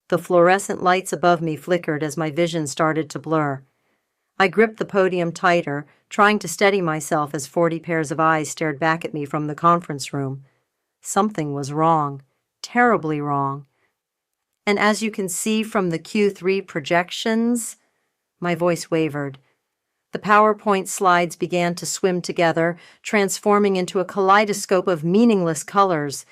The fluorescent lights above me flickered as my vision started to blur. I gripped the podium tighter, trying to steady myself as 40 pairs of eyes stared back at me from the conference room. Something was wrong, terribly wrong. And as you can see from the Q3 projections, my voice wavered. The PowerPoint slides began to swim together, transforming into a kaleidoscope of meaningless colors.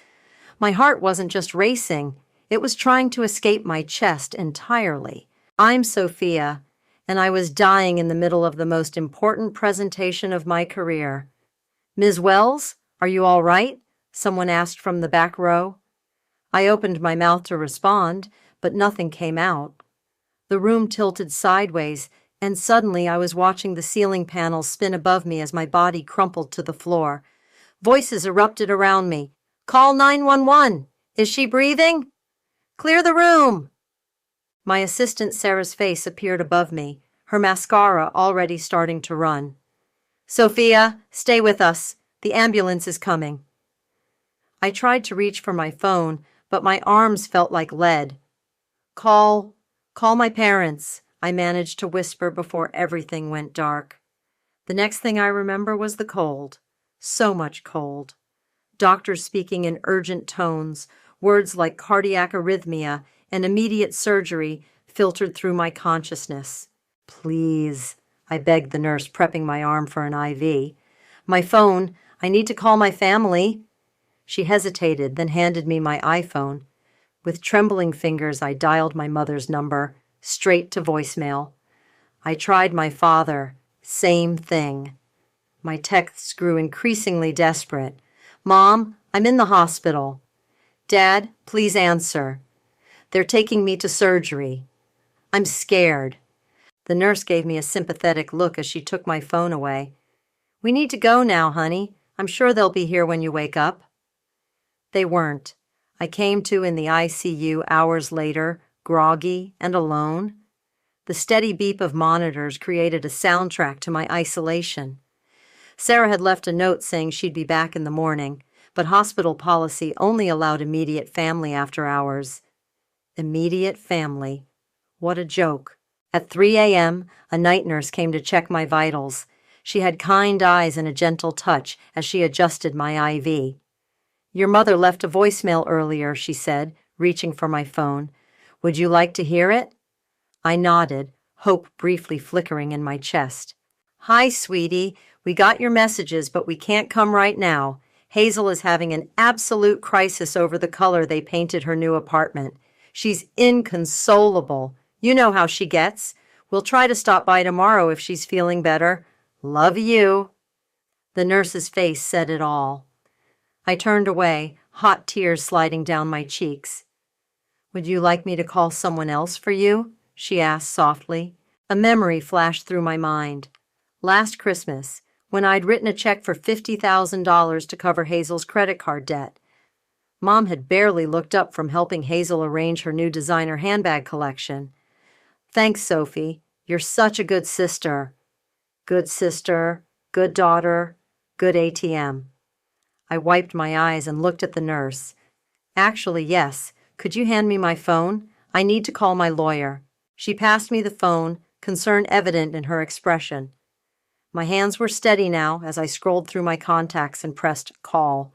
My heart wasn't just racing, it was trying to escape my chest entirely. I'm Sophia, and I was dying in the middle of the most important presentation of my career. "Ms. Wells, are you all right?" someone asked from the back row. I opened my mouth to respond, but nothing came out. The room tilted sideways, and suddenly I was watching the ceiling panels spin above me as my body crumpled to the floor. Voices erupted around me. "Call 911! Is she breathing? Clear the room!" My assistant Sarah's face appeared above me, her mascara already starting to run. "Sophia, stay with us. The ambulance is coming." I tried to reach for my phone, but my arms felt like lead. Call my parents," I managed to whisper before everything went dark. The next thing I remember was the cold. So much cold. Doctors speaking in urgent tones, words like cardiac arrhythmia and immediate surgery filtered through my consciousness. "Please," I begged the nurse, prepping my arm for an IV. "My phone. I need to call my family." She hesitated, then handed me my iPhone. With trembling fingers, I dialed my mother's number, straight to voicemail. I tried my father. Same thing. My texts grew increasingly desperate. "Mom, I'm in the hospital." "Dad, please answer." "They're taking me to surgery." "I'm scared." The nurse gave me a sympathetic look as she took my phone away. "We need to go now, honey. I'm sure they'll be here when you wake up." They weren't. I came to in the ICU hours later, groggy and alone. The steady beep of monitors created a soundtrack to my isolation. Sarah had left a note saying she'd be back in the morning, but hospital policy only allowed immediate family after hours. Immediate family. What a joke. At 3 a.m., a night nurse came to check my vitals. She had kind eyes and a gentle touch as she adjusted my IV. "Your mother left a voicemail earlier," she said, reaching for my phone. "Would you like to hear it?" I nodded, hope briefly flickering in my chest. "Hi, sweetie. We got your messages, but we can't come right now. Hazel is having an absolute crisis over the color they painted her new apartment. She's inconsolable. You know how she gets. We'll try to stop by tomorrow if she's feeling better. Love you." The nurse's face said it all. I turned away, hot tears sliding down my cheeks. "Would you like me to call someone else for you?" she asked softly. A memory flashed through my mind. Last Christmas, when I'd written a check for $50,000 to cover Hazel's credit card debt. Mom had barely looked up from helping Hazel arrange her new designer handbag collection. "Thanks, Sophie. You're such a good sister." Good sister, good daughter, good ATM. I wiped my eyes and looked at the nurse. "Actually, yes. Could you hand me my phone? I need to call my lawyer." She passed me the phone, concern evident in her expression. My hands were steady now as I scrolled through my contacts and pressed call.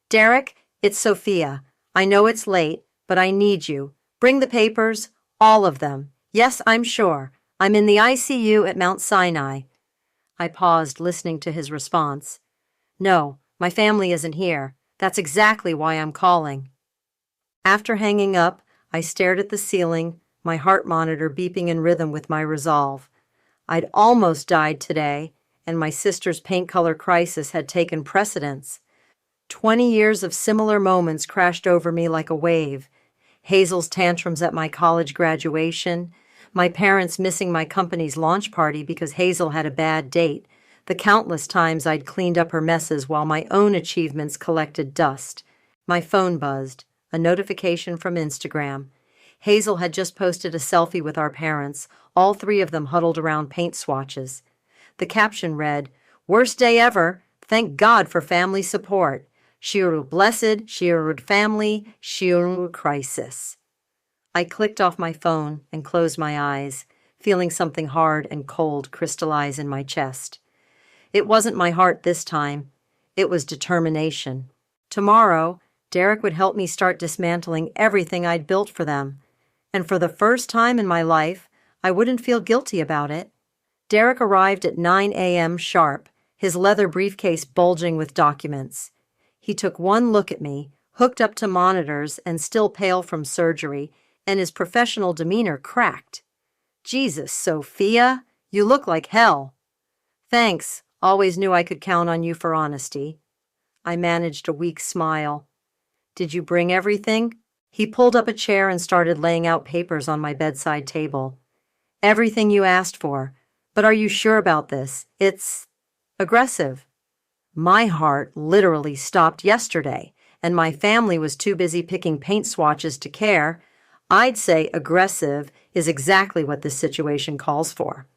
"Derek, it's Sophia. I know it's late, but I need you. Bring the papers, all of them. Yes, I'm sure. I'm in the ICU at Mount Sinai." I paused, listening to his response. "No, my family isn't here. That's exactly why I'm calling." After hanging up, I stared at the ceiling, my heart monitor beeping in rhythm with my resolve. I'd almost died today, and my sister's paint color crisis had taken precedence. 20 years of similar moments crashed over me like a wave. Hazel's tantrums at my college graduation, my parents missing my company's launch party because Hazel had a bad date, the countless times I'd cleaned up her messes while my own achievements collected dust. My phone buzzed, a notification from Instagram. Hazel had just posted a selfie with our parents, all three of them huddled around paint swatches. The caption read, "Worst day ever. Thank God for family support. Shiru blessed, Shiru family, Shiru crisis." I clicked off my phone and closed my eyes, feeling something hard and cold crystallize in my chest. It wasn't my heart this time. It was determination. Tomorrow, Derek would help me start dismantling everything I'd built for them. And for the first time in my life, I wouldn't feel guilty about it. Derek arrived at 9 a.m. sharp, his leather briefcase bulging with documents. He took one look at me, hooked up to monitors and still pale from surgery, and his professional demeanor cracked. "Jesus, Sophia, you look like hell." "Thanks. Always knew I could count on you for honesty." I managed a weak smile. "Did you bring everything?" He pulled up a chair and started laying out papers on my bedside table. "Everything you asked for. But are you sure about this? It's aggressive." My heart literally stopped yesterday, and my family was too busy picking paint swatches to care. I'd say aggressive is exactly what this situation calls for.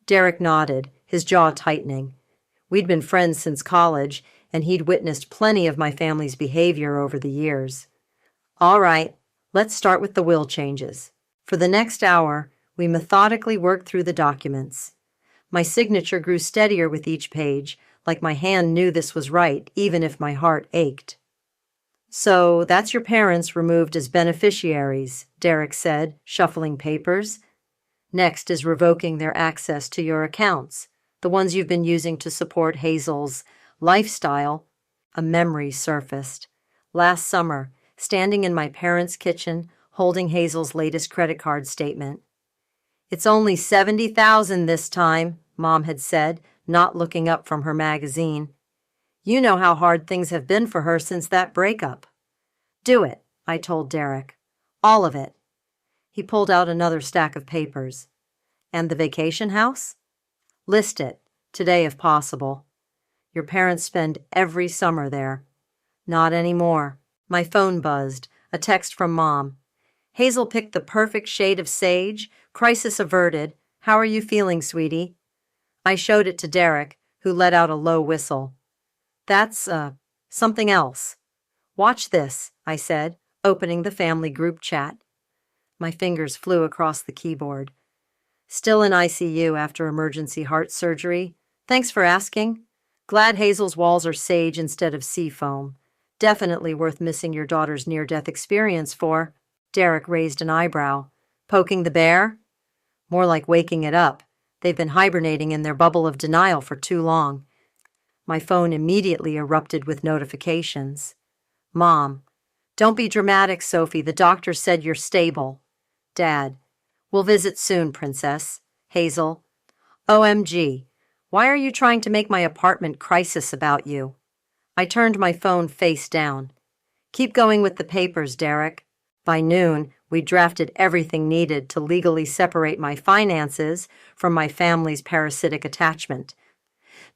Derek nodded, his jaw tightening. We'd been friends since college, and he'd witnessed plenty of my family's behavior over the years. "All right, let's start with the will changes." For the next hour, we methodically worked through the documents. My signature grew steadier with each page, like my hand knew this was right, even if my heart ached. "So that's your parents removed as beneficiaries," Derek said, shuffling papers. "Next is revoking their access to your accounts, the ones you've been using to support Hazel's lifestyle." A memory surfaced. Last summer, standing in my parents' kitchen, holding Hazel's latest credit card statement. "It's only $70,000 this time," Mom had said, not looking up from her magazine. "You know how hard things have been for her since that breakup." "Do it," I told Derek. "All of it." He pulled out another stack of papers. "And the vacation house?" "List it, today if possible." "Your parents spend every summer there." "Not anymore." My phone buzzed, a text from Mom. "Hazel picked the perfect shade of sage. Crisis averted. How are you feeling, sweetie?" I showed it to Derek, who let out a low whistle. "That's, something else." "Watch this," I said, opening the family group chat. My fingers flew across the keyboard. "Still in ICU after emergency heart surgery. Thanks for asking. Glad Hazel's walls are sage instead of sea foam. Definitely worth missing your daughter's near-death experience for." Derek raised an eyebrow. "Poking the bear?" "More like waking it up. They've been hibernating in their bubble of denial for too long." My phone immediately erupted with notifications. "Mom, don't be dramatic, Sophie. The doctor said you're stable." "Dad, we'll visit soon, Princess." Hazel, "OMG, why are you trying to make my apartment crisis about you?" I turned my phone face down. "Keep going with the papers, Derek." By noon, we drafted everything needed to legally separate my finances from my family's parasitic attachment.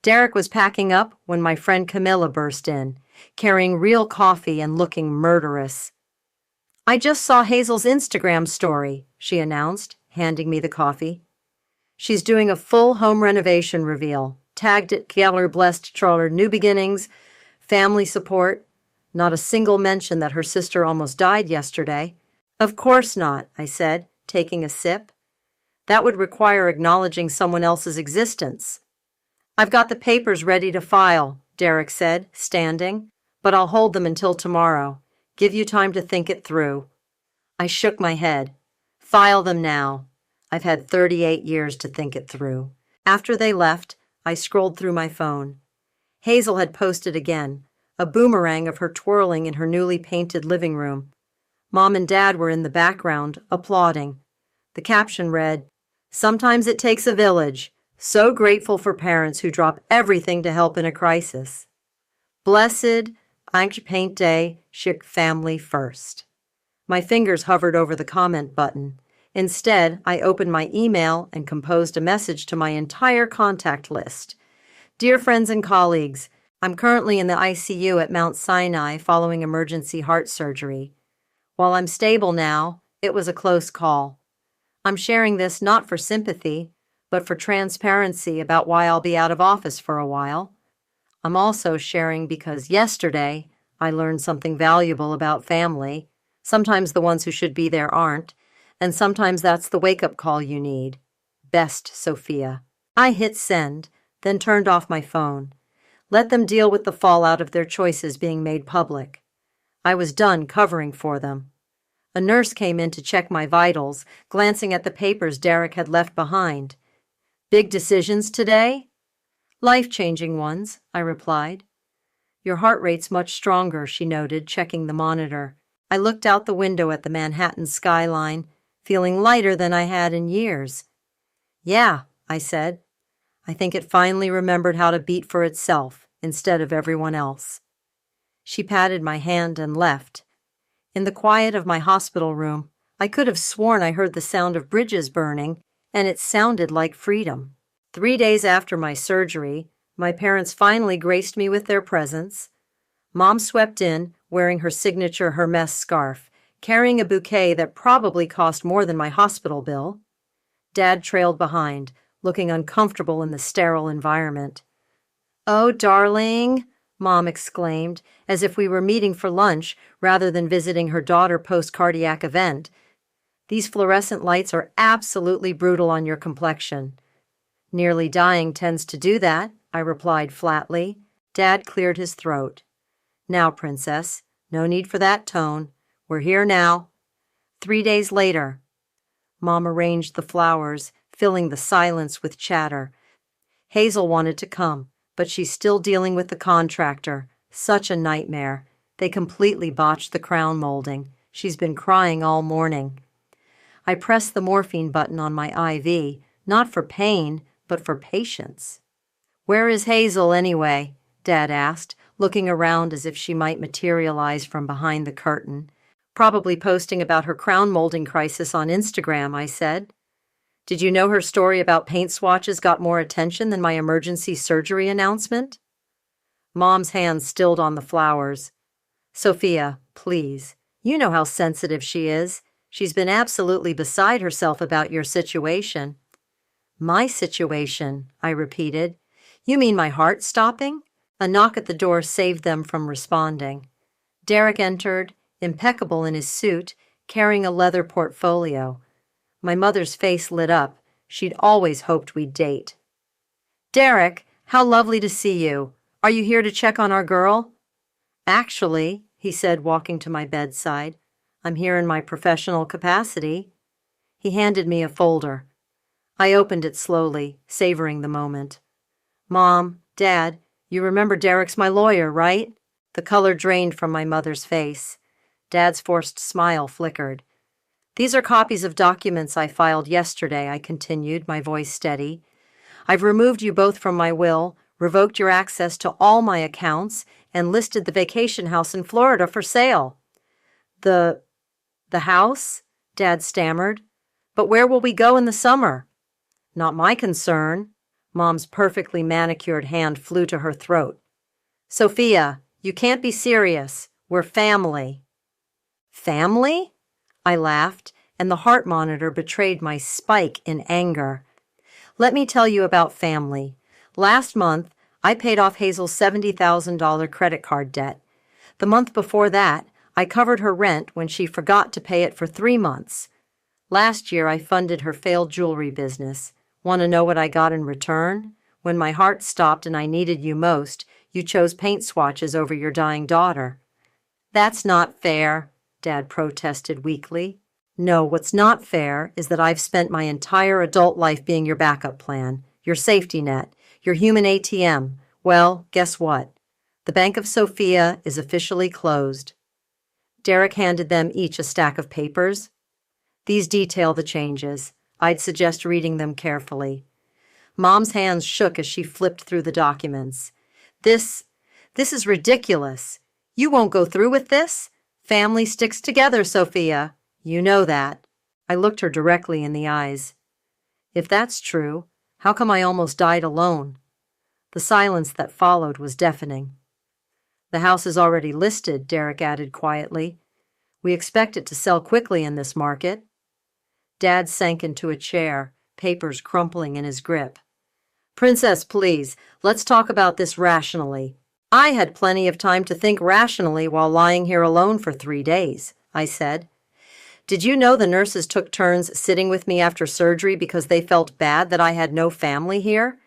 Derek was packing up when my friend Camilla burst in, carrying real coffee and looking murderous. "I just saw Hazel's Instagram story," she announced, handing me the coffee. "She's doing a full home renovation reveal, tagged it Geller Blessed Troller New Beginnings, family support. Not a single mention that her sister almost died yesterday." "Of course not," I said, taking a sip. "That would require acknowledging someone else's existence." "I've got the papers ready to file," Derek said, standing, "but I'll hold them until tomorrow. Give you time to think it through." I shook my head. "File them now. I've had 38 years to think it through." After they left, I scrolled through my phone. Hazel had posted again, a boomerang of her twirling in her newly painted living room. Mom and Dad were in the background, applauding. The caption read, "Sometimes it takes a village. So grateful for parents who drop everything to help in a crisis. Blessed, Ange Paint Day, Chic Family First." My fingers hovered over the comment button. Instead, I opened my email and composed a message to my entire contact list. "Dear friends and colleagues, I'm currently in the ICU at Mount Sinai following emergency heart surgery. While I'm stable now, it was a close call. I'm sharing this not for sympathy, but for transparency about why I'll be out of office for a while. I'm also sharing because yesterday I learned something valuable about family, Sometimes the ones who should be there aren't, and sometimes that's the wake-up call you need. Best, Sophia. I hit send, then turned off my phone. Let them deal with the fallout of their choices being made public. I was done covering for them. A nurse came in to check my vitals, glancing at the papers Derek had left behind. Big decisions today? Life-changing ones, I replied. Your heart rate's much stronger, she noted, checking the monitor. I looked out the window at the Manhattan skyline, feeling lighter than I had in years. Yeah, I said. I think it finally remembered how to beat for itself instead of everyone else. She patted my hand and left. In the quiet of my hospital room, I could have sworn I heard the sound of bridges burning, and it sounded like freedom. 3 days after my surgery, my parents finally graced me with their presence. Mom swept in, wearing her signature Hermes scarf, carrying a bouquet that probably cost more than my hospital bill. Dad trailed behind, looking uncomfortable in the sterile environment. "Oh, darling," Mom exclaimed, as if we were meeting for lunch rather than visiting her daughter post-cardiac event. "These fluorescent lights are absolutely brutal on your complexion." "Nearly dying tends to do that," I replied flatly. Dad cleared his throat. "Now, Princess, no need for that tone. We're here now." 3 days later. Mom arranged the flowers, filling the silence with chatter. Hazel wanted to come, but she's still dealing with the contractor. Such a nightmare. They completely botched the crown molding. She's been crying all morning. I pressed the morphine button on my IV, not for pain, but for patience. "Where is Hazel, anyway?" Dad asked, looking around as if she might materialize from behind the curtain. "Probably posting about her crown molding crisis on Instagram," I said. "Did you know her story about paint swatches got more attention than my emergency surgery announcement?" Mom's hands stilled on the flowers. "Sophia, please. You know how sensitive she is. She's been absolutely beside herself about your situation." "My situation," I repeated. "You mean my heart stopping?" A knock at the door saved them from responding. Derek entered, impeccable in his suit, carrying a leather portfolio. My mother's face lit up. She'd always hoped we'd date. "Derek, how lovely to see you. Are you here to check on our girl?" "Actually," he said, walking to my bedside, "I'm here in my professional capacity." He handed me a folder. I opened it slowly, savoring the moment. "Mom, Dad, you remember Derek's my lawyer, right?" The color drained from my mother's face. Dad's forced smile flickered. "These are copies of documents I filed yesterday," I continued, my voice steady. "I've removed you both from my will, revoked your access to all my accounts, and listed the vacation house in Florida for sale." The house?" Dad stammered. "But where will we go in the summer?" "Not my concern." Mom's perfectly manicured hand flew to her throat. "Sophia, you can't be serious. We're family." "Family?" I laughed, and the heart monitor betrayed my spike in anger. "Let me tell you about family. Last month, I paid off Hazel's $70,000 credit card debt. The month before that, I covered her rent when she forgot to pay it for 3 months. Last year, I funded her failed jewelry business. Want to know what I got in return? When my heart stopped and I needed you most, you chose paint swatches over your dying daughter." "That's not fair," Dad protested weakly. "No, what's not fair is that I've spent my entire adult life being your backup plan, your safety net, your human ATM. Well, guess what? The Bank of Sophia is officially closed." Derek handed them each a stack of papers. "These detail the changes. I'd suggest reading them carefully." Mom's hands shook as she flipped through the documents. This is ridiculous. You won't go through with this? Family sticks together, Sophia. You know that." I looked her directly in the eyes. "If that's true, how come I almost died alone?" The silence that followed was deafening. "The house is already listed," Derek added quietly. "We expect it to sell quickly in this market." Dad sank into a chair, papers crumpling in his grip. "Princess, please, let's talk about this rationally." I had plenty of time to think rationally while lying here alone for 3 days. I said. Did you know the nurses took turns sitting with me after surgery because they felt bad that I had no family here?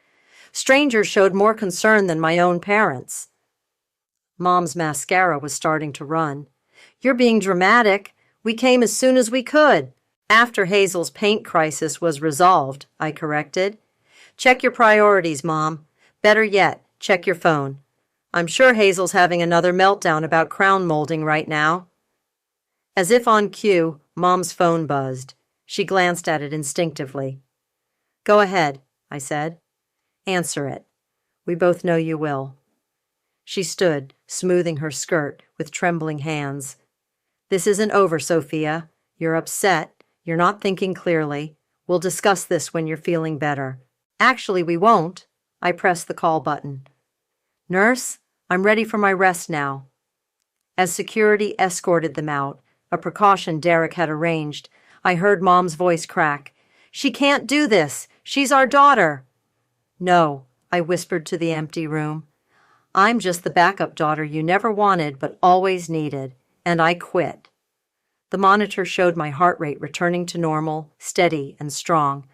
Strangers showed more concern than my own parents. Mom's mascara was starting to run. You're being dramatic. We came as soon as we could. After Hazel's paint crisis was resolved, I corrected. Check your priorities, Mom. Better yet, check your phone. I'm sure Hazel's having another meltdown about crown molding right now. As if on cue, Mom's phone buzzed. She glanced at it instinctively. Go ahead, I said. Answer it. We both know you will. She stood, smoothing her skirt with trembling hands. This isn't over, Sophia. You're upset. You're not thinking clearly. We'll discuss this when you're feeling better. Actually, we won't. I pressed the call button. Nurse, I'm ready for my rest now. As security escorted them out, a precaution Derek had arranged, I heard Mom's voice crack. She can't do this. She's our daughter. No, I whispered to the empty room. I'm just the backup daughter you never wanted but always needed, and I quit. The monitor showed my heart rate returning to normal, steady and strong,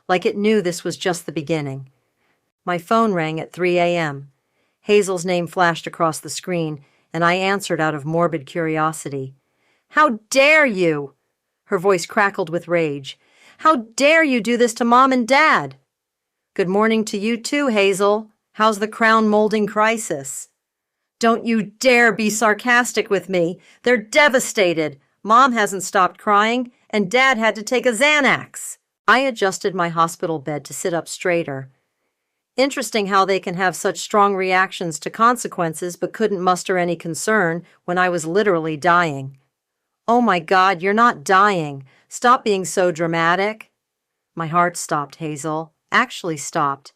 like it knew this was just the beginning. My phone rang at 3 a.m. Hazel's name flashed across the screen, and I answered out of morbid curiosity. How dare you? Her voice crackled with rage. How dare you do this to Mom and Dad? Good morning to you too, Hazel. How's the crown molding crisis? Don't you dare be sarcastic with me. They're devastated. Mom hasn't stopped crying, and Dad had to take a Xanax. I adjusted my hospital bed to sit up straighter. Interesting how they can have such strong reactions to consequences but couldn't muster any concern when I was literally dying. Oh my God, you're not dying. Stop being so dramatic. My heart stopped, Hazel. Actually stopped.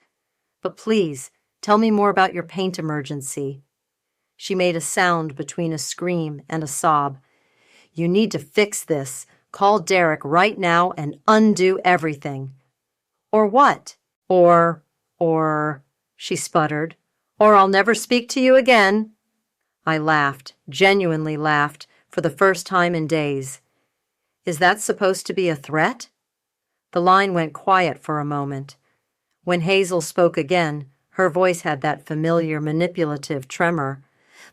But please, tell me more about your paint emergency. She made a sound between a scream and a sob. You need to fix this. Call Derek right now and undo everything. Or what? Or, she sputtered. Or I'll never speak to you again. I laughed, genuinely laughed, for the first time in days. Is that supposed to be a threat? The line went quiet for a moment. When Hazel spoke again, her voice had that familiar manipulative tremor,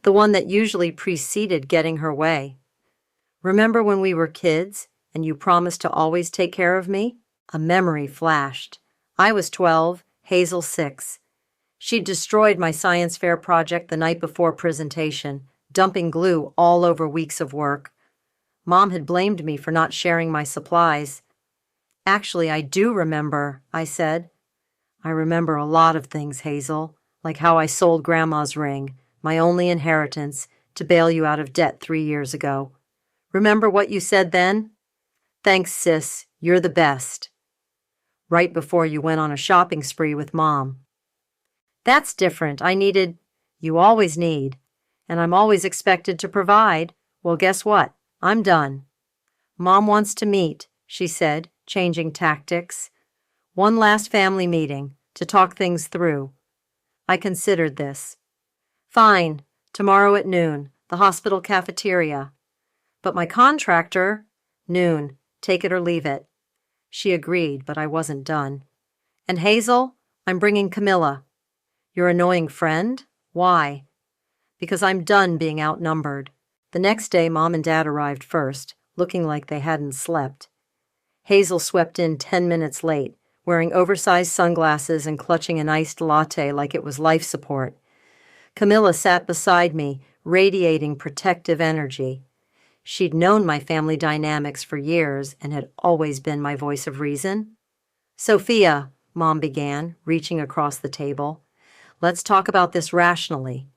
the one that usually preceded getting her way. Remember when we were kids and you promised to always take care of me? A memory flashed. I was 12, Hazel 6. She'd destroyed my science fair project the night before presentation, dumping glue all over weeks of work. Mom had blamed me for not sharing my supplies. Actually, I do remember, I said. I remember a lot of things, Hazel, like how I sold Grandma's ring, my only inheritance, to bail you out of debt 3 years ago. Remember what you said then? Thanks, sis. You're the best. Right before you went on a shopping spree with Mom. That's different. You always need. And I'm always expected to provide. Well, guess what? I'm done. Mom wants to meet, she said, changing tactics. One last family meeting to talk things through. I considered this. Fine, tomorrow at noon, the hospital cafeteria. But my contractor, noon, take it or leave it. She agreed, but I wasn't done. And Hazel, I'm bringing Camilla. Your annoying friend? Why? Because I'm done being outnumbered. The next day, Mom and Dad arrived first, looking like they hadn't slept. Hazel swept in 10 minutes late, wearing oversized sunglasses and clutching an iced latte like it was life support. Camilla sat beside me, radiating protective energy. She'd known my family dynamics for years and had always been my voice of reason. Sophia, Mom began, reaching across the table. Let's talk about this rationally.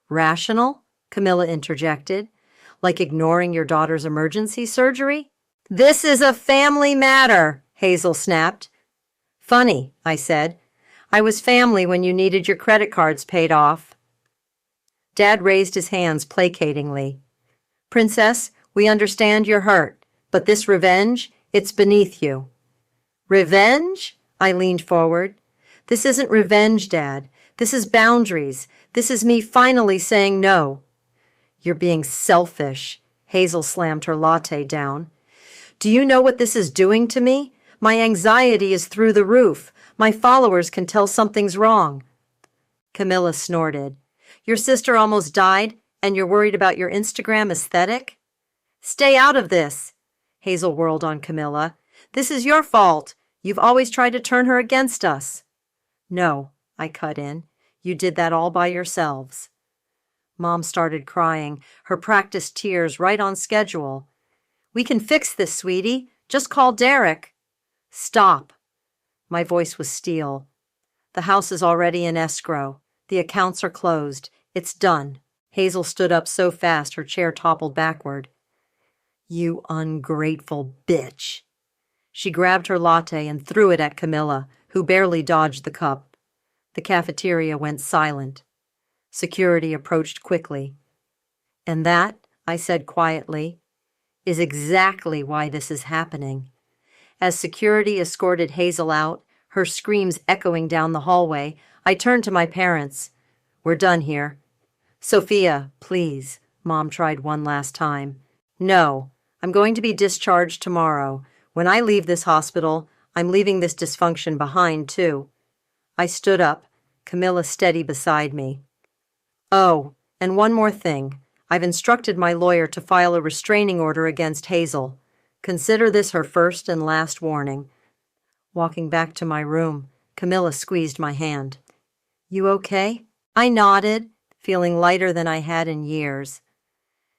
Rational? Camilla interjected. Like ignoring your daughter's emergency surgery? This is a family matter, Hazel snapped. Funny, I said. I was family when you needed your credit cards paid off. Dad raised his hands placatingly. Princess, we understand you're hurt, but this revenge, it's beneath you. Revenge? I leaned forward. This isn't revenge, Dad. This is boundaries. This is me finally saying no. You're being selfish, Hazel slammed her latte down. Do you know what this is doing to me? My anxiety is through the roof. My followers can tell something's wrong. Camilla snorted. Your sister almost died, and you're worried about your Instagram aesthetic? Stay out of this. Hazel whirled on Camilla. This is your fault. You've always tried to turn her against us. No, I cut in. You did that all by yourselves. Mom started crying, her practiced tears right on schedule. We can fix this, sweetie. Just call Derek. Stop. My voice was steel. The house is already in escrow. The accounts are closed. It's done. Hazel stood up so fast her chair toppled backward. You ungrateful bitch. She grabbed her latte and threw it at Camilla, who barely dodged the cup. The cafeteria went silent. Security approached quickly. And that, I said quietly, is exactly why this is happening. As security escorted Hazel out, her screams echoing down the hallway, I turned to my parents. We're done here. Sophia, please, Mom tried one last time. No, I'm going to be discharged tomorrow. When I leave this hospital, I'm leaving this dysfunction behind, too. I stood up, Camilla steady beside me. Oh, and one more thing. I've instructed my lawyer to file a restraining order against Hazel. Consider this her first and last warning. Walking back to my room, Camilla squeezed my hand. You okay? I nodded, feeling lighter than I had in years.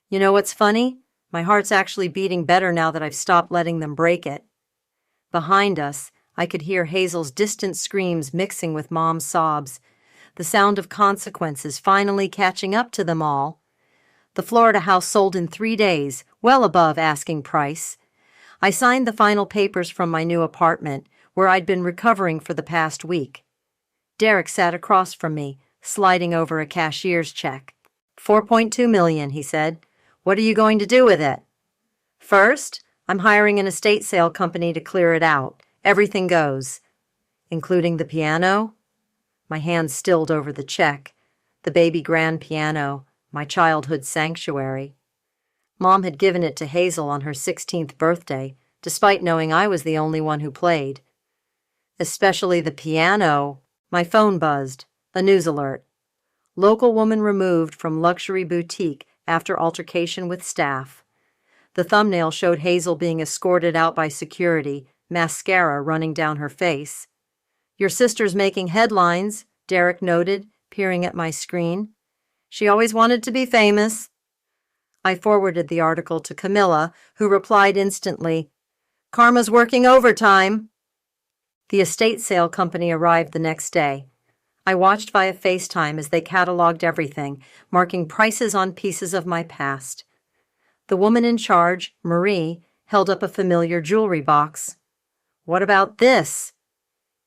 You know what's funny? My heart's actually beating better now that I've stopped letting them break it. Behind us, I could hear Hazel's distant screams mixing with Mom's sobs, the sound of consequences finally catching up to them all. The Florida house sold in 3 days, well above asking price. I signed the final papers from my new apartment, where I'd been recovering for the past week. Derek sat across from me, sliding over a cashier's check. $4.2 million, he said. What are you going to do with it? First, I'm hiring an estate sale company to clear it out. Everything goes. Including the piano? My hand stilled over the check. The baby grand piano, my childhood sanctuary. Mom had given it to Hazel on her 16th birthday, despite knowing I was the only one who played. Especially the piano. My phone buzzed. A news alert. Local woman removed from luxury boutique after altercation with staff. The thumbnail showed Hazel being escorted out by security, mascara running down her face. Your sister's making headlines, Derek noted, peering at my screen. She always wanted to be famous. I forwarded the article to Camilla, who replied instantly, Karma's working overtime. The estate sale company arrived the next day. I watched via FaceTime as they cataloged everything, marking prices on pieces of my past. The woman in charge, Marie, held up a familiar jewelry box. What about this?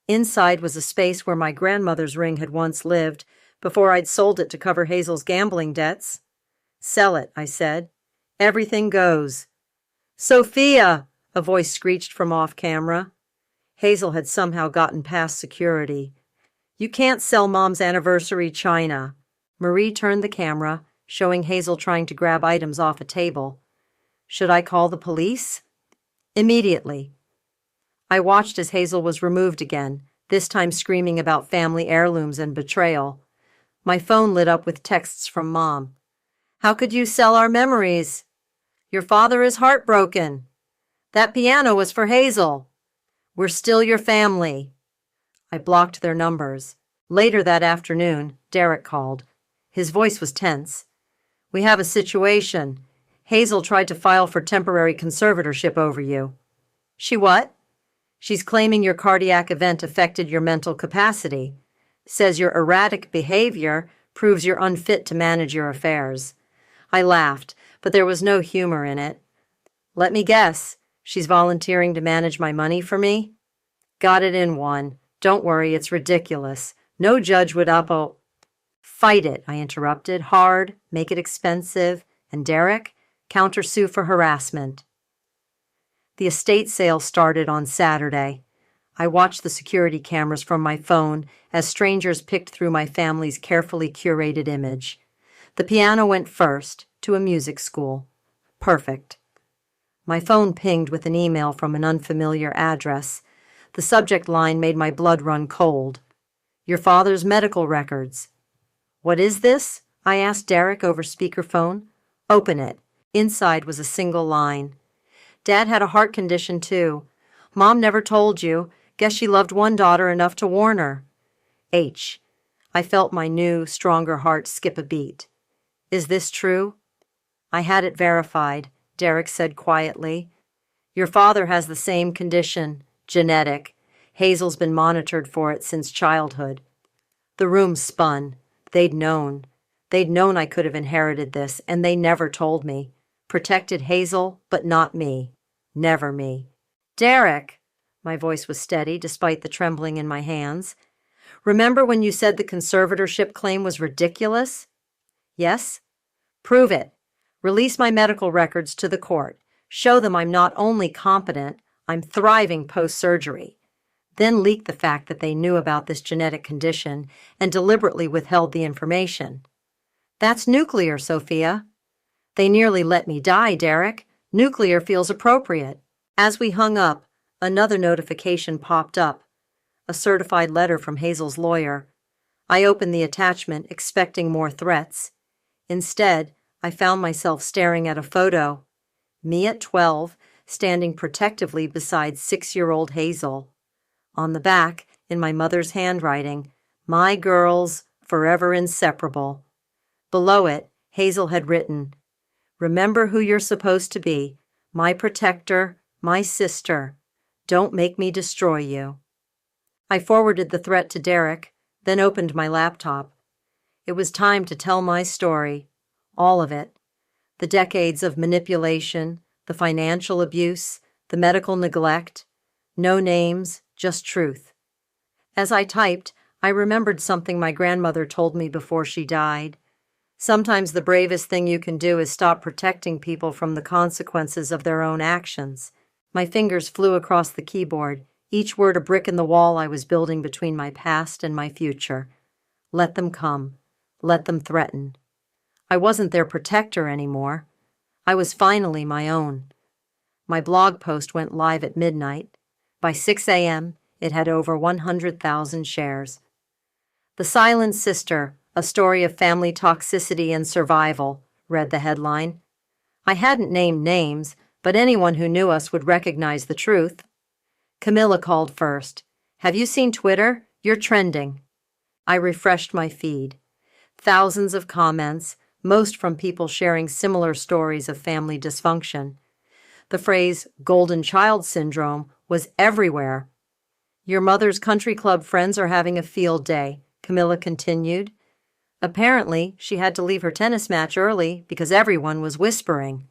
Inside was a space where my grandmother's ring had once lived, before I'd sold it to cover Hazel's gambling debts. Sell it, I said. Everything goes. Sophia, a voice screeched from off camera. Hazel had somehow gotten past security. You can't sell Mom's anniversary china. Marie turned the camera, showing Hazel trying to grab items off a table. Should I call the police? Immediately. I watched as Hazel was removed again, this time screaming about family heirlooms and betrayal. My phone lit up with texts from Mom. How could you sell our memories? Your father is heartbroken. That piano was for Hazel. We're still your family. I blocked their numbers. Later that afternoon, Derek called. His voice was tense. We have a situation. Hazel tried to file for temporary conservatorship over you. She what? She's claiming your cardiac event affected your mental capacity. Says your erratic behavior proves you're unfit to manage your affairs. I laughed, but there was no humor in it. Let me guess. She's volunteering to manage my money for me? Got it in one. Don't worry, it's ridiculous. No judge would Fight it, I interrupted. Hard, make it expensive. And Derek, countersue for harassment. The estate sale started on Saturday. I watched the security cameras from my phone as strangers picked through my family's carefully curated image. The piano went first, to a music school. Perfect. My phone pinged with an email from an unfamiliar address. The subject line made my blood run cold. Your father's medical records. What is this? I asked Derek over speakerphone. Open it. Inside was a single line. Dad had a heart condition too. Mom never told you. Guess she loved one daughter enough to warn her. H. I felt my new, stronger heart skip a beat. Is this true? I had it verified, Derek said quietly. Your father has the same condition, genetic. Hazel's been monitored for it since childhood. The room spun. They'd known. They'd known I could have inherited this, and they never told me. Protected Hazel, but not me. Never me. Derek! My voice was steady, despite the trembling in my hands. Remember when you said the conservatorship claim was ridiculous? Yes? Prove it. Release my medical records to the court. Show them I'm not only competent, I'm thriving post-surgery. Then leak the fact that they knew about this genetic condition and deliberately withheld the information. That's nuclear, Sophia. They nearly let me die, Derek. Nuclear feels appropriate. As we hung up, another notification popped up. A certified letter from Hazel's lawyer. I opened the attachment, expecting more threats. Instead, I found myself staring at a photo. Me at 12, standing protectively beside 6-year-old Hazel. On the back, in my mother's handwriting, my girls, forever inseparable. Below it, Hazel had written, remember who you're supposed to be, my protector, my sister. Don't make me destroy you. I forwarded the threat to Derek, then opened my laptop. It was time to tell my story, all of it. The decades of manipulation, the financial abuse, the medical neglect. No names, just truth. As I typed, I remembered something my grandmother told me before she died. Sometimes the bravest thing you can do is stop protecting people from the consequences of their own actions. My fingers flew across the keyboard, each word a brick in the wall I was building between my past and my future. Let them come. Let them threaten. I wasn't their protector anymore. I was finally my own. My blog post went live at midnight. By 6 a.m., it had over 100,000 shares. The Silent Sister, a story of family toxicity and survival, read the headline. I hadn't named names, but anyone who knew us would recognize the truth. Camilla called first. Have you seen Twitter? You're trending. I refreshed my feed. Thousands of comments, most from people sharing similar stories of family dysfunction. The phrase golden child syndrome was everywhere. Your mother's country club friends are having a field day, Camilla continued. Apparently, she had to leave her tennis match early because everyone was whispering.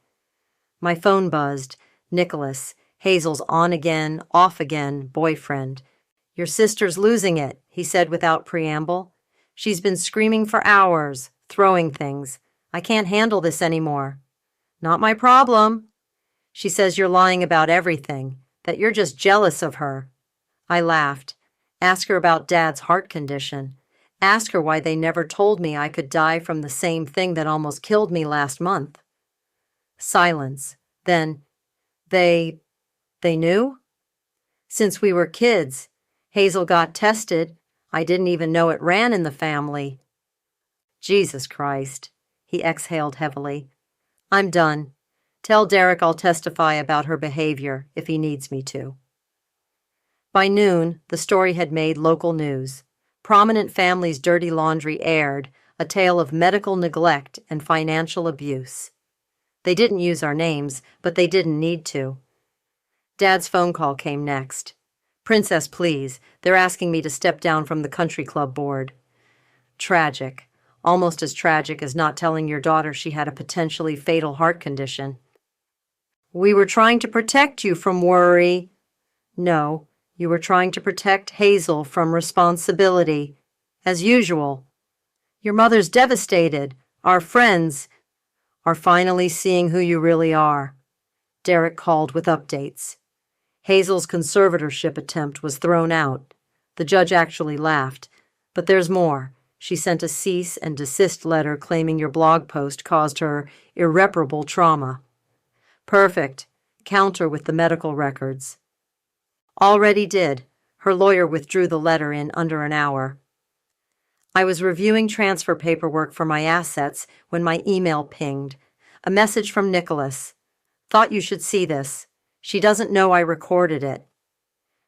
My phone buzzed. Nicholas, Hazel's on-again, off-again boyfriend. Your sister's losing it, he said without preamble. She's been screaming for hours, throwing things. I can't handle this anymore. Not my problem. She says you're lying about everything, that you're just jealous of her. I laughed. Ask her about Dad's heart condition. Ask her why they never told me I could die from the same thing that almost killed me last month. Silence. Then, they knew? Since we were kids. Hazel got tested. I didn't even know it ran in the family. Jesus Christ. He exhaled heavily. I'm done. Tell Derek I'll testify about her behavior if he needs me to. By noon, the story had made local news. Prominent Family's dirty laundry aired, a tale of medical neglect and financial abuse. They didn't use our names, but they didn't need to. Dad's phone call came next. Princess, please, they're asking me to step down from the country club board. Tragic. Almost as tragic as not telling your daughter she had a potentially fatal heart condition. We were trying to protect you from worry. No, you were trying to protect Hazel from responsibility. As usual. Your mother's devastated. Our friends are finally seeing who you really are. Derek called with updates. Hazel's conservatorship attempt was thrown out. The judge actually laughed. But there's more. She sent a cease and desist letter claiming your blog post caused her irreparable trauma. Perfect. Counter with the medical records. Already did. Her lawyer withdrew the letter in under an hour. I was reviewing transfer paperwork for my assets when my email pinged. A message from Nicholas. Thought you should see this. She doesn't know I recorded it.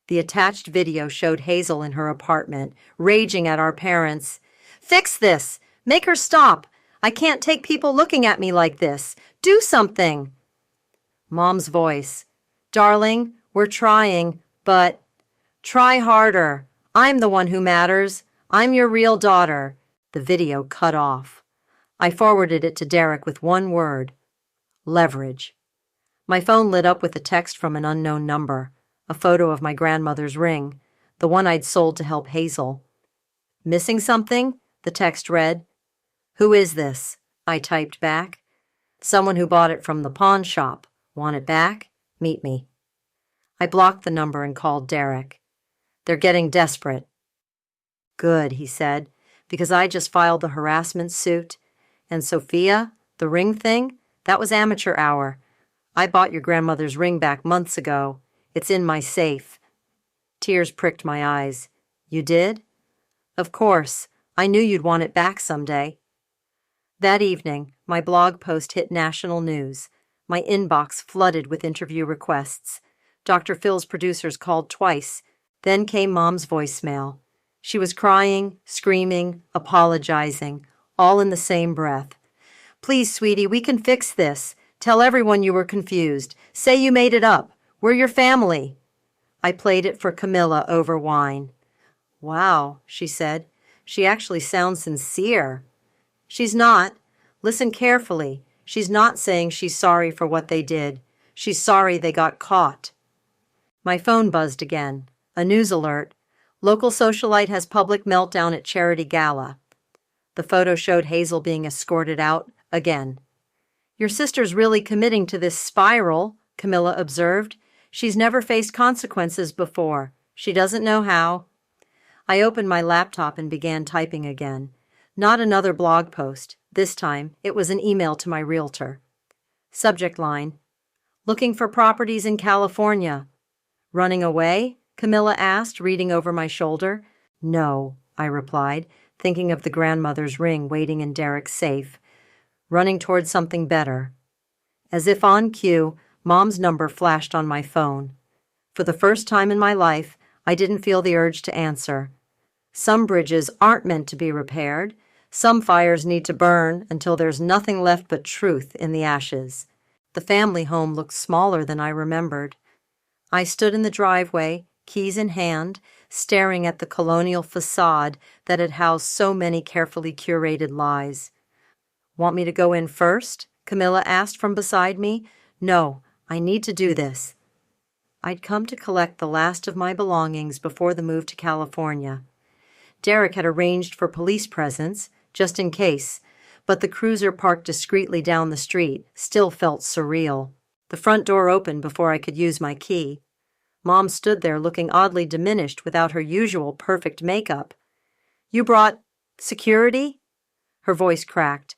The attached video showed Hazel in her apartment, raging at our parents. Fix this! Make her stop! I can't take people looking at me like this. Do something! Mom's voice. Darling, we're trying, but try harder. I'm the one who matters. I'm your real daughter. The video cut off. I forwarded it to Derek with one word. Leverage. My phone lit up with a text from an unknown number, a photo of my grandmother's ring, the one I'd sold to help Hazel. Missing something? The text read. Who is this? I typed back. Someone who bought it from the pawn shop. Want it back? Meet me. I blocked the number and called Derek. They're getting desperate. Good, he said, because I just filed the harassment suit. And Sophia, the ring thing, that was amateur hour. I bought your grandmother's ring back months ago. It's in my safe. Tears pricked my eyes. You did? Of course. I knew you'd want it back someday. That evening, my blog post hit national news. My inbox flooded with interview requests. Dr. Phil's producers called twice. Then came Mom's voicemail. She was crying, screaming, apologizing, all in the same breath. Please, sweetie, we can fix this. Tell everyone you were confused. Say you made it up. We're your family. I played it for Camilla over wine. Wow, she said. She actually sounds sincere. She's not. Listen carefully. She's not saying she's sorry for what they did. She's sorry they got caught. My phone buzzed again. A news alert. Local socialite has public meltdown at charity gala. The photo showed Hazel being escorted out again. Your sister's really committing to this spiral, Camilla observed. She's never faced consequences before. She doesn't know how. I opened my laptop and began typing again. Not another blog post. This time, it was an email to my realtor. Subject line. Looking for properties in California. Running away? Camilla asked, reading over my shoulder. No, I replied, thinking of the grandmother's ring waiting in Derek's safe. Running toward something better. As if on cue, Mom's number flashed on my phone. For the first time in my life, I didn't feel the urge to answer. Some bridges aren't meant to be repaired. Some fires need to burn until there's nothing left but truth in the ashes. The family home looked smaller than I remembered. I stood in the driveway, keys in hand, staring at the colonial facade that had housed so many carefully curated lies. Want me to go in first? Camilla asked from beside me. No, I need to do this. I'd come to collect the last of my belongings before the move to California. Derek had arranged for police presence, just in case, but the cruiser parked discreetly down the street still felt surreal. The front door opened before I could use my key. Mom stood there looking oddly diminished without her usual perfect makeup. You brought security? Her voice cracked.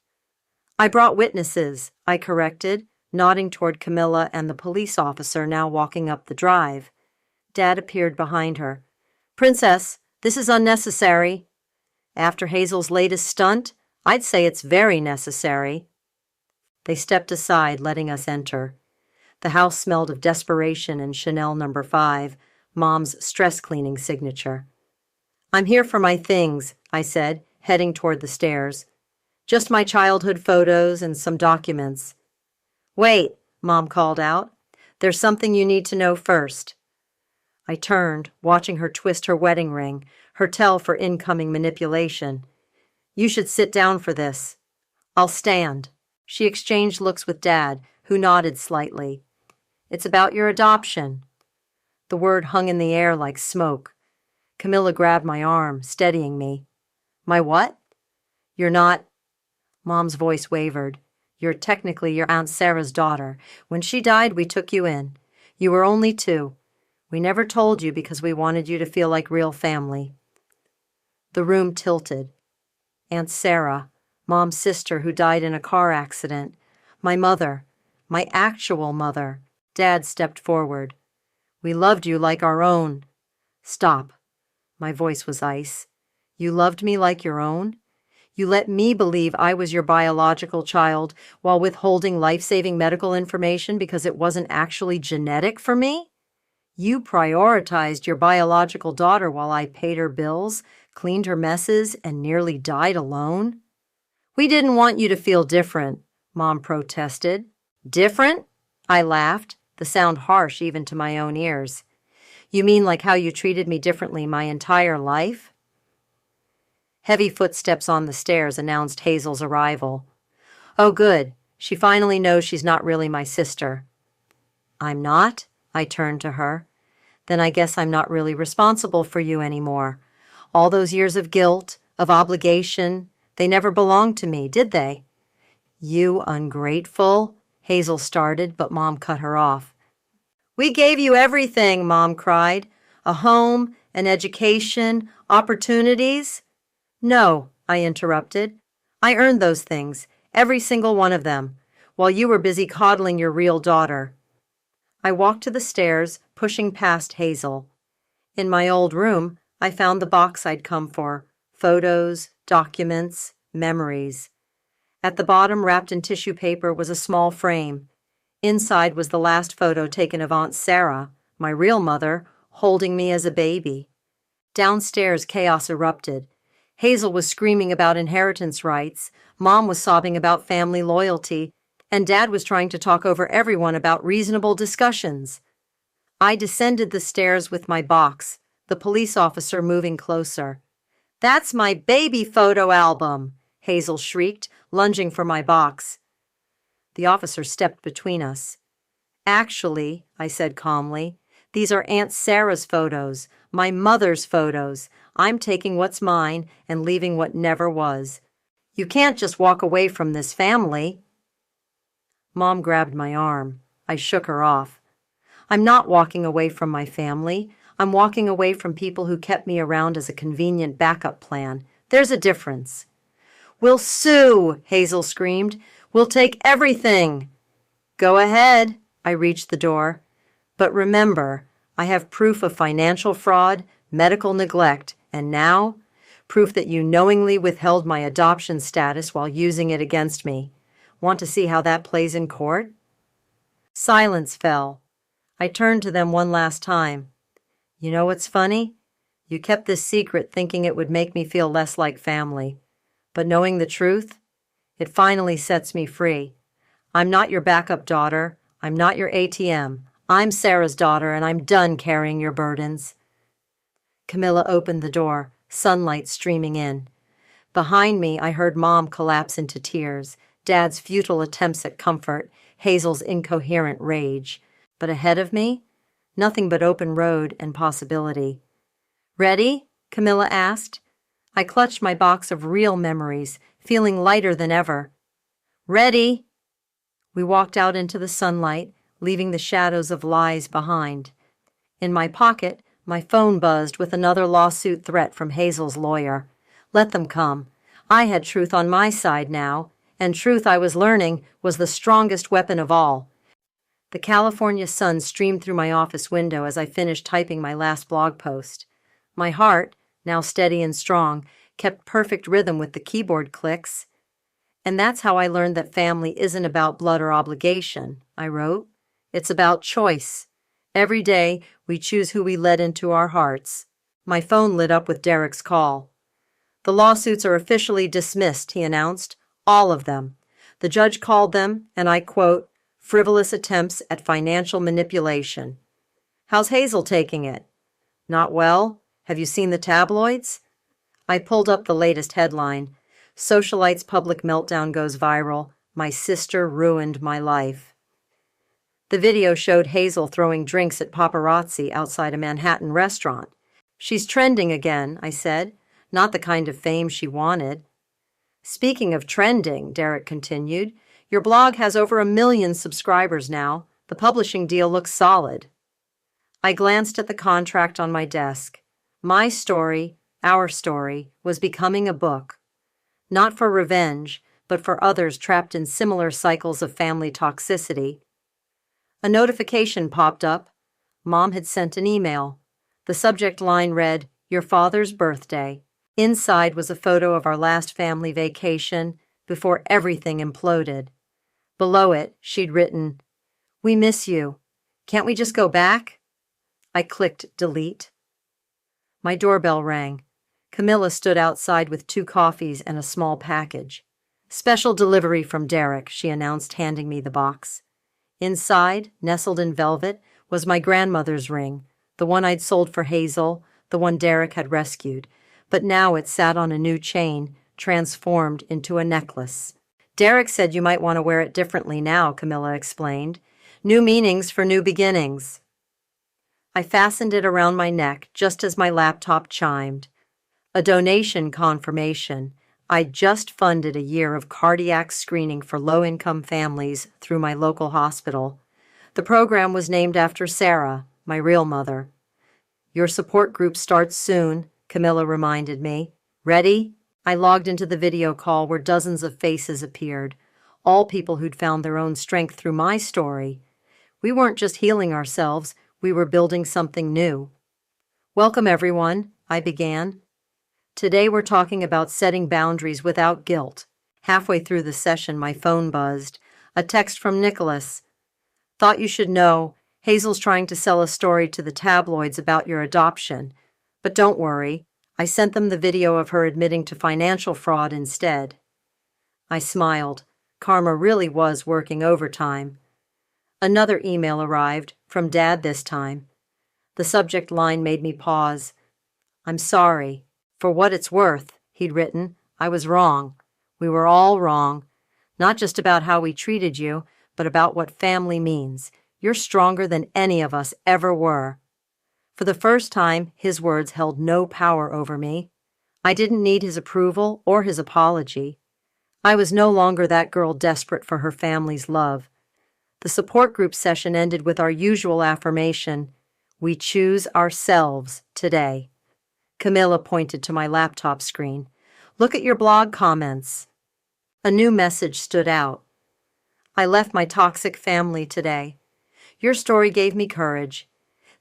I brought witnesses, I corrected, nodding toward Camilla and the police officer now walking up the drive. Dad appeared behind her. Princess, this is unnecessary. After Hazel's latest stunt, I'd say it's very necessary. They stepped aside, letting us enter. The house smelled of desperation and Chanel No. 5, Mom's stress-cleaning signature. I'm here for my things, I said, heading toward the stairs. Just my childhood photos and some documents. Wait, Mom called out. There's something you need to know first. I turned, watching her twist her wedding ring, her tell for incoming manipulation. You should sit down for this. I'll stand. She exchanged looks with Dad, who nodded slightly. It's about your adoption. The word hung in the air like smoke. Camilla grabbed my arm, steadying me. My what? You're not... Mom's voice wavered. You're technically your Aunt Sarah's daughter. When she died, we took you in. You were only 2. We never told you because we wanted you to feel like real family. The room tilted. Aunt Sarah, Mom's sister who died in a car accident. My mother, My actual mother. Dad stepped forward. We loved you like our own. Stop. My voice was ice. You loved me like your own? You let me believe I was your biological child while withholding life-saving medical information because it wasn't actually genetic for me? You prioritized your biological daughter while I paid her bills, cleaned her messes, and nearly died alone? We didn't want you to feel different, Mom protested. Different? I laughed, the sound harsh even to my own ears. You mean like how you treated me differently my entire life? Heavy footsteps on the stairs announced Hazel's arrival. Oh, good. She finally knows she's not really my sister. I'm not? I turned to her. Then I guess I'm not really responsible for you anymore. All those years of guilt, of obligation, they never belonged to me, did they? You ungrateful, Hazel started, but Mom cut her off. We gave you everything, Mom cried. A home, an education, opportunities. No, I interrupted. I earned those things, every single one of them, while you were busy coddling your real daughter. I walked to the stairs, pushing past Hazel. In my old room, I found the box I'd come for. Photos, documents, memories. At the bottom, wrapped in tissue paper, was a small frame. Inside was the last photo taken of Aunt Sarah, my real mother, holding me as a baby. Downstairs, chaos erupted. Hazel was screaming about inheritance rights, Mom was sobbing about family loyalty, and Dad was trying to talk over everyone about reasonable discussions. I descended the stairs with my box, the police officer moving closer. That's my baby photo album, Hazel shrieked, lunging for my box. The officer stepped between us. Actually, I said calmly, these are Aunt Sarah's photos, my mother's photos. I'm taking what's mine and leaving what never was. You can't just walk away from this family. Mom grabbed my arm. I shook her off. I'm not walking away from my family. I'm walking away from people who kept me around as a convenient backup plan. There's a difference. We'll sue, Hazel screamed. We'll take everything. Go ahead. I reached the door. But remember, I have proof of financial fraud, medical neglect, and now, proof that you knowingly withheld my adoption status while using it against me. Want to see how that plays in court? Silence fell. I turned to them one last time. You know what's funny? You kept this secret thinking it would make me feel less like family. But knowing the truth, it finally sets me free. I'm not your backup daughter. I'm not your ATM. I'm Sarah's daughter, and I'm done carrying your burdens. Camilla opened the door, sunlight streaming in. Behind me, I heard Mom collapse into tears, Dad's futile attempts at comfort, Hazel's incoherent rage. But ahead of me, nothing but open road and possibility. Ready? Camilla asked. I clutched my box of real memories, feeling lighter than ever. Ready? We walked out into the sunlight, leaving the shadows of lies behind. In my pocket, my phone buzzed with another lawsuit threat from Hazel's lawyer. Let them come. I had truth on my side now, and truth, I was learning, was the strongest weapon of all. The California sun streamed through my office window as I finished typing my last blog post. My heart, now steady and strong, kept perfect rhythm with the keyboard clicks. And that's how I learned that family isn't about blood or obligation, I wrote. It's about choice. Every day, we choose who we let into our hearts. My phone lit up with Derek's call. The lawsuits are officially dismissed, he announced. All of them. The judge called them, and I quote, frivolous attempts at financial manipulation. How's Hazel taking it? Not well? Have you seen the tabloids? I pulled up the latest headline. Socialite's public meltdown goes viral. My sister ruined my life. The video showed Hazel throwing drinks at paparazzi outside a Manhattan restaurant. She's trending again, I said. Not the kind of fame she wanted. Speaking of trending, Derek continued, your blog has over 1 million subscribers now. The publishing deal looks solid. I glanced at the contract on my desk. My story, our story, was becoming a book. Not for revenge, but for others trapped in similar cycles of family toxicity, A notification popped up. Mom had sent an email. The subject line read, "Your father's birthday." Inside was a photo of our last family vacation before everything imploded. Below it, she'd written, "We miss you. Can't we just go back?" I clicked delete. My doorbell rang. Camilla stood outside with 2 coffees and a small package. "Special delivery from Derek," she announced, handing me the box. Inside, nestled in velvet, was my grandmother's ring, the one I'd sold for Hazel, the one Derek had rescued, but now it sat on a new chain, transformed into a necklace. "Derek said you might want to wear it differently now," Camilla explained. "New meanings for new beginnings." I fastened it around my neck just as my laptop chimed. A donation confirmation. I'd just funded a year of cardiac screening for low-income families through my local hospital. The program was named after Sarah, my real mother. "Your support group starts soon," Camilla reminded me. "Ready?" I logged into the video call where dozens of faces appeared, all people who'd found their own strength through my story. We weren't just healing ourselves, we were building something new. "Welcome, everyone," I began. "Today we're talking about setting boundaries without guilt." Halfway through the session, my phone buzzed. A text from Nicholas. "Thought you should know, Hazel's trying to sell a story to the tabloids about your adoption. But don't worry, I sent them the video of her admitting to financial fraud instead." I smiled. Karma really was working overtime. Another email arrived, from Dad this time. The subject line made me pause. "I'm sorry. For what it's worth," he'd written, "I was wrong. We were all wrong. Not just about how we treated you, but about what family means. You're stronger than any of us ever were." For the first time, his words held no power over me. I didn't need his approval or his apology. I was no longer that girl desperate for her family's love. The support group session ended with our usual affirmation, "We choose ourselves today." Camilla pointed to my laptop screen. "Look at your blog comments." A new message stood out. "I left my toxic family today. Your story gave me courage.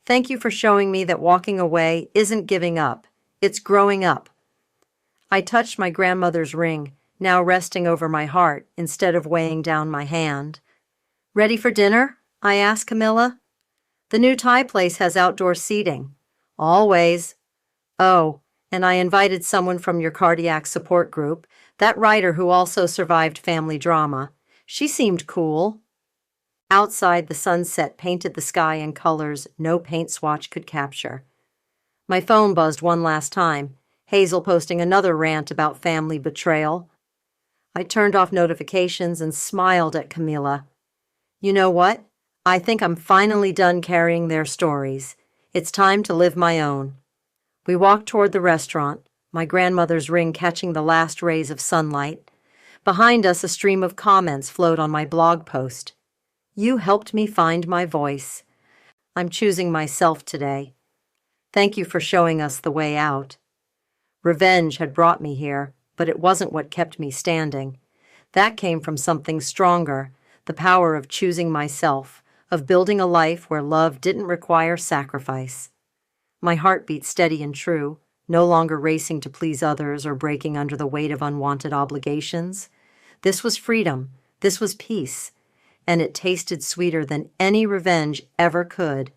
Thank you for showing me that walking away isn't giving up. It's growing up." I touched my grandmother's ring, now resting over my heart instead of weighing down my hand. "Ready for dinner?" I asked Camilla. "The new Thai place has outdoor seating." "Always." "Oh, and I invited someone from your cardiac support group, that writer who also survived family drama. She seemed cool." Outside, the sunset painted the sky in colors no paint swatch could capture. My phone buzzed one last time, Hazel posting another rant about family betrayal. I turned off notifications and smiled at Camilla. "You know what? I think I'm finally done carrying their stories. It's time to live my own." We walked toward the restaurant, my grandmother's ring catching the last rays of sunlight. Behind us, a stream of comments flowed on my blog post. "You helped me find my voice. I'm choosing myself today. Thank you for showing us the way out." Revenge had brought me here, but it wasn't what kept me standing. That came from something stronger, the power of choosing myself, of building a life where love didn't require sacrifice. My heart beat steady and true, no longer racing to please others or breaking under the weight of unwanted obligations. This was freedom. This was peace. And it tasted sweeter than any revenge ever could.